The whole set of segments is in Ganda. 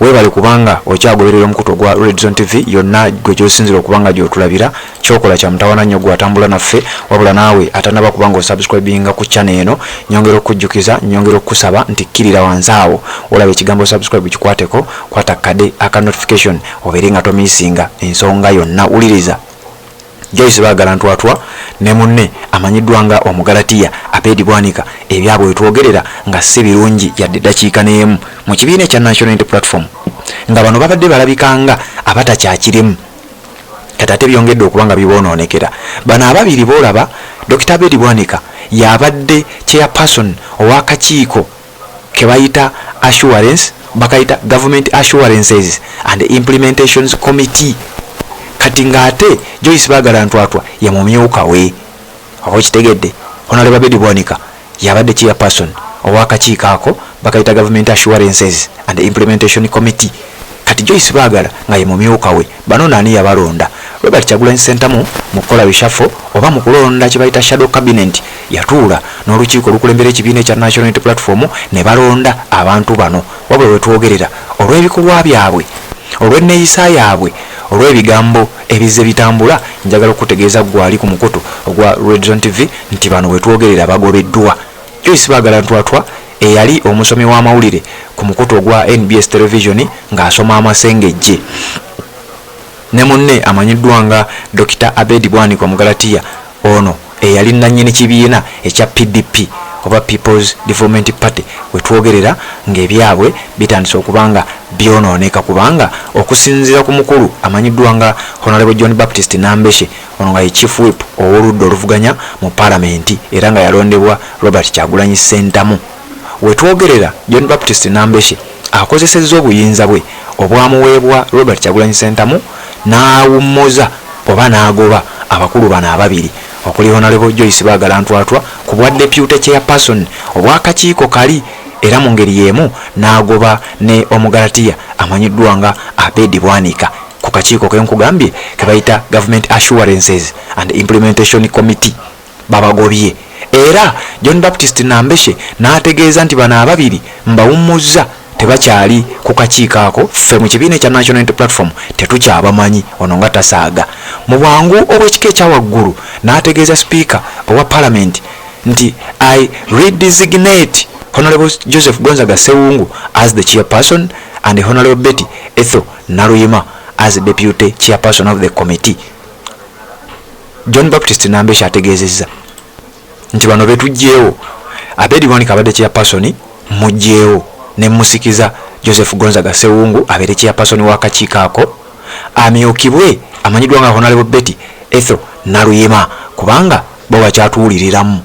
webale kubanga okyagoberera omukutu gwa Red Zone TV yonna gwe gyosinzira okubanga gyotulabira kyokola kya mutawana nnyo gwatambula naffe wabula naawe atanaba kubanga osubscribinga ku channel eno nyongera okujjukiza nyongera okusaba nti kirira wanzaawo olaba ekigambo subscribe kikwateko kwata kade aka notification oberinga tomisinga ensonga yonna uliriza Joyce Bagala ntwatwa ne munne amanyiddwa nga Omugalatiya Abedi Bwanika ebyabwe twogerera nga si birungi yadde dakiika n'emu mu kibiina ekya National Unity Platform nga bano babadde balabikanga abatakyakirimu kati ate byongedde okubanga bibonoonekera bano ababiri boolaba Dr. Abedi Bwanika yabadde chairperson ow'akakiiko ke bayita assurance bakayita Government Assurances and Implementations Committee kati ngate Joyce Bagala ntwatwa ya mumyuka we aho kitegedde Honorable Abedi Bwanika yabadde chairperson ow'akakiiko ako bakayita Government Assurances and Implementation Committee kati Joyce Bagala nga ye mumyuka we bano nani yabalonda Robert Kyagulanyi Ssentamu mukola bishafo oba mukulonda kibayita shadow cabinet yatuula n'olukiiko lukulembera ekibiina ekya National Unity Platform ne balonda abantu bano wabwe wetwogerera olw'ebikolwa byabwe olw'enneeyisa yaabwe olw'ebigambo ebize bitambula njagala okutegeeza gwali ku mukutu ogwa Red Zone TV nti bano wetwogerera bagobeddwa Joyce Bagala ntwatwa eyali omusomi w'amawulire ku mukutu ogwa NBS Television ng'asoma amasengejje ne munne amanyiddwa nga Dr. Abedi Bwanika Omugalatiya ono eyali nannyini kibiina ekya PDP oba People's Development Party wetwogerera ng'ebyabwe bitandise okubanga byonooneka kubanga okusinziira ku mukulu amanyiddwa nga Honorable John Baptist Nambeshe ono nga ye Chief Whip ow'oludda oluvuganya mu Parliament era nga yalondebwa Robert Kyagulanyi Ssentamu wetwogerera John Baptist Nambeshe akozesezza obuyinza bwe obwamuweebwa Robert Kyagulanyi Ssentamu n'awummuza oba n'agoba abakulu bano ababiri okuli Honorable Joyce Bagala ntwatwa ku bwa deputy chairperson obw'akakiiko kali era mu ngeri y'emu n'agoba ne Omugalatiya amanyiddwa nga Abedi Bwanika ku kakiiko ke nkugambye ke bayita Government Assurances and Implementation Committee babagobye era John Baptist Nambeshe n'ategeeza nti bano ababiri mbawummuzza tebakyali ku kakiiko ako ffe mu kibiina ekya National Unity Platform tetukyabamanyi ono nga tasaaga mu bwangu obw'ekika ekyawaggulu n'ategeeza Speaker owa Parliament nti I redesignate Honorable Joseph Gonzaga Sewungu as the chairperson and Honorable Betty Ethel Naruyima as deputy chairperson of the committee. John Baptist Nambeshe ategeezezza nti bano betujjeewo Abedi Bwanika abadde chairperson mujjeewo ne musikiza Joseph Gonzaga Sewungu abere chairperson w'akakiiko ako amyukibwe amanyiddwa nga Honorable Betty Ethel Naruyima kubanga bo bakyatuwuliriramu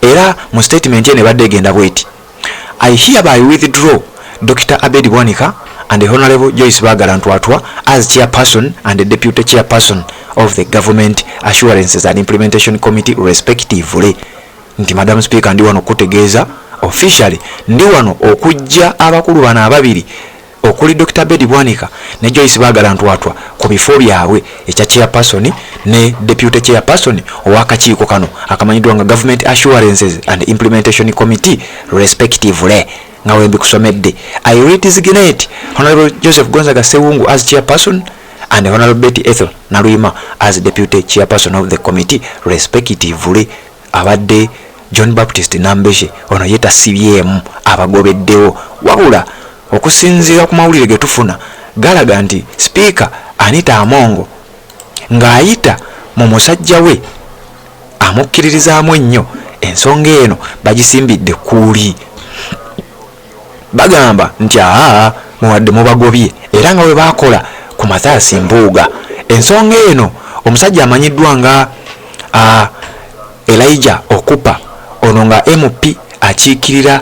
era mu statement ye ne badde egenda bweti I hereby withdraw Dr. Abedi Bwanika and Honorable Joyce Bagala ntwatwa as chairperson and deputy chairperson of the Government Assurances and Implementation Committee respectively. Nti Madam Speaker ndi wano kutegeeza officially ndi wano okujja abakulu bana ababiri okuli Dr. Abedi Bwanika ne Joyce Bagala ntwatwa ku bifo byabwe ekya chairperson ne deputy chairperson ow'akakiiko kano akamanyiddwa nga Government Assurances and Implementation Committee respectively. Ngawe mbikusomedde I redesignate Honorable Joseph Gonzaga Sewungu as chairperson and Honorable Betty Ethel Naruyima as deputy chairperson of the committee respectively. Abadde John Baptist Nambeshe ono yeta CBM abagobeddewo wabula okusinziira ku mawulire ge tufuna galaga nti Speaker Anita Amongo ng'ayita mu musajja we amukkiririzaamu ennyo ensonga eno bagisimbidde kuuli bagamba nti muwadde mubagobye era nga we bakola ku Mathias Mbuuga ensonga eno omusajja amanyiddwa nga Elijah Okupa ono nga MP akiikirira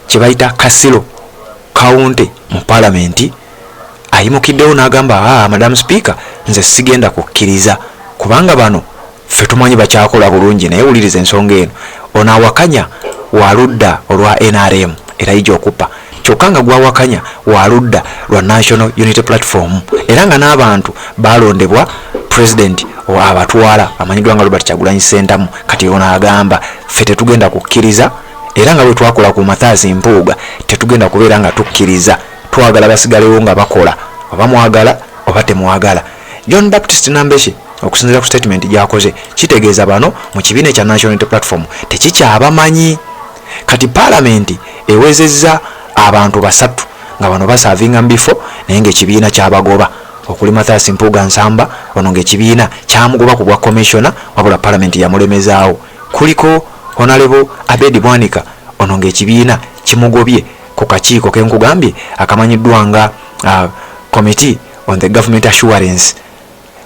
kye bayita Kasiro County mu Parliament ayimukiddewo n'agamba Madam Speaker nze sigenda kukkiriza kubanga bano ffe tumanyi bakyakola bulungi naye wuliriza ensonga eno ono awakanya waludda olwa NRM Elijah Okupa kyokka nga gwawakanya waludda lwa National Unity Platform era nga n'abantu balondebwa president abatwala amanyiddwa nga Robert Kyagulanyi Ssentamu kati ono agamba ffe tetugenda kukkiriza era nga bwe twakola ku Mathias Mpuuga tetugenda kubeera nga tukkiriza twagala basigalewo nga bakola, oba mwagala oba temwagala. John Baptist Nambeshe okusinziira ku statement gyakoze kitegeeza bano mu kibiina ekya National Unity Platform tekikyabamanyi. Kati Parliament ewezezza abantu basatu nga bano basavinga mbifo naye ng'ekibiina kyabagoba okuli Mathias Mpuuga Nsamba, ono ng'ekibiina kyamugoba ku bwa commissioner wabula Parliament yamulemezaawo. Kuliko Honorable Abedi Bwanika, ono ng'ekibiina kimugobye ku kakiiko kenkugambye akamanyiddwa nga Committee on the Government Assurance.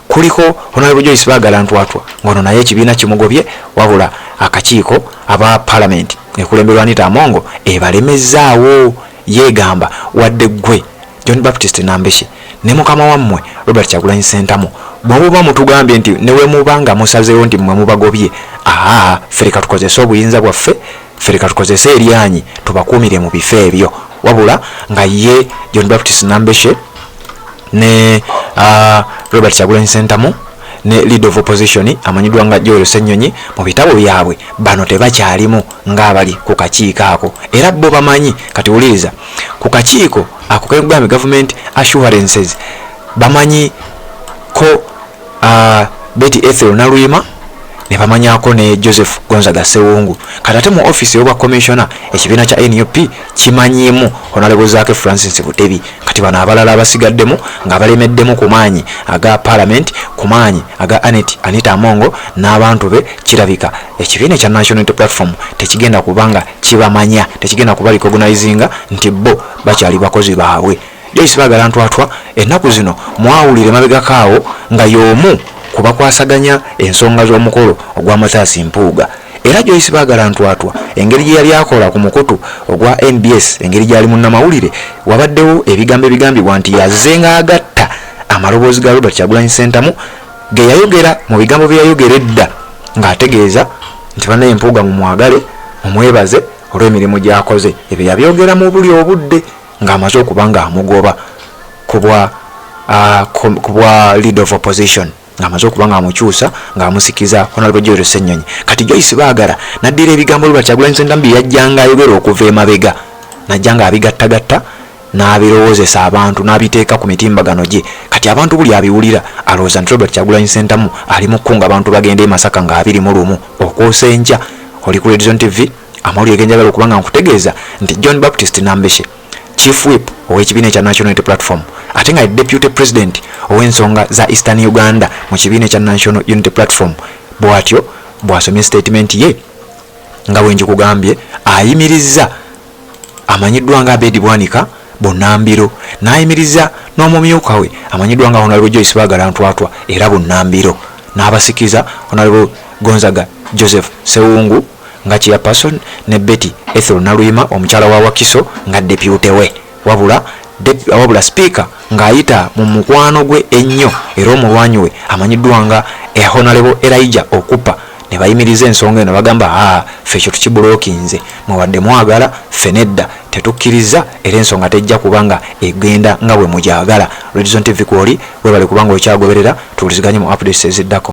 Kuliko Honorable Joyce Baagala Ntwatwa, ngono naye ekibiina kimugobye wabula akakiiko aba Parliament ekulemberwa Anita Amongo ebalemezaawo. Yegamba wadde gwe John Baptist Nambeshe ne mukama wammwe Robert Kyagulanyi Ssentamu bw'oba mutugambye nti newe mubanga musazeewo nti mmwe mubagobye, ffe leka tukozese obuyinza bwaffe, ffe leka tukozese eryanyi tubakuumire mu bifo ebyo. Wabula nga ye John Baptist Nambeshe ne Robert Kyagulanyi Ssentamu ne leader of opposition amanyiddwa nga Joel Ssenyonyi mu bitabo byabwe bano tebakyalimu ng'abali ku kakiiko ako, era bo bamanyi. Kati wuliriza ku kakiiko ako kegambye government assurances bamanyi ko Betty Ethel Nalwima ne bamanyako ne Joseph Gonzaga Sewungu. Kati ate mu office y'obwa commissioner ekibiina kya NUP kimanyimu Honorable Zaake Francis Butebi. Kati bano abalala abasigaddemu nga balemeddemu ku maanyi aga Parliament, ku maanyi aga Anita Amongo n'abantu be, kirabika ekibiina ekya National Unity Platform tekigenda kubanga kibamanya, tekigenda kuba recognizinga nti bo bakyali bakozi baabwe. Joyce Baagala Ntwatwa ennaku zino mwawulire mabegakaawo nga y'omu kubakwasaganya ensonga z'omukolo ogwa Mathias Mpuuga. Era Joyce Baagala Ntwatwa engeri gye yali akola ku mukutu ogwa NBS, engeri gyali munnamawulire, wabaddewo ebigambo ebigambibwa nti yazzenga agatta amaloboozi ga Robert Kyagulanyi Ssentamu ge yayogera mu bigambo bye yayogera edda ng'ategeeza nti bannaye Mpuuga mumwagale mumwebaze olw'emirimu gy'akoze. Ebyo yabyogera mu buli obudde ng'amaze okuba ng'amugoba ku bwa leader of opposition, ng'amaze okuba ng'amukyusa ng'amusikiza Honorable Joel Ssenyonyi. Kati Joyce Baagala naddira ebigambo Robert Kyagulanyi Ssentamu bye yajjanga ayogera okuva emabega, najja ng'abigattagatta n'abirowoozesa abantu n'abiteeka ku mitimbagano gye. Kati abantu buli abiwulira alowooza nti Robert Kyagulanyi Ssentamu ali mu kkunga abantu bagenda e Masaka nga 21 okwosa enkya. Oli ku Redion TV, amawulire genjagala okuba nga nkutegeeza nti John Baptist Nambeshe, Chief Whip ow'ekibiina ekya National Unity Platform, ate nga Deputy President ow'ensonga za Eastern Uganda mu kibiina ekya National Unity Platform, bw'atyo bw'asomye statement ye nga bwe njikugambye ayimirizza amanyiddwa nga Abedi Bwanika Bunnambiro, n'ayimiriza n'omumyuka we amanyiddwa nga Honorable Joyce Baagala Ntwatwa era Bunnambiro, n'abasikiza Honorable Gonzaga Joseph Sewungu nga chairperson ne Betty Ethel Nalwima omukyala wa Wakiso nga deputy we, wabula speaker ng'ayita mu mukwano gwe ennyo era omulwanyi we amanyiddwa nga Honorable Elijah Okupa ne bayimiriza ensonga eno bagamba ffe ekyo tukibulookinze, muwadde mwagala ffe nedda tetukkiriza era ensonga tejja kubanga egenda nga bwe mugyagala. Redion TV kwoli webale kubanga okyagoberera tuwuliziganye mu updates eziddako.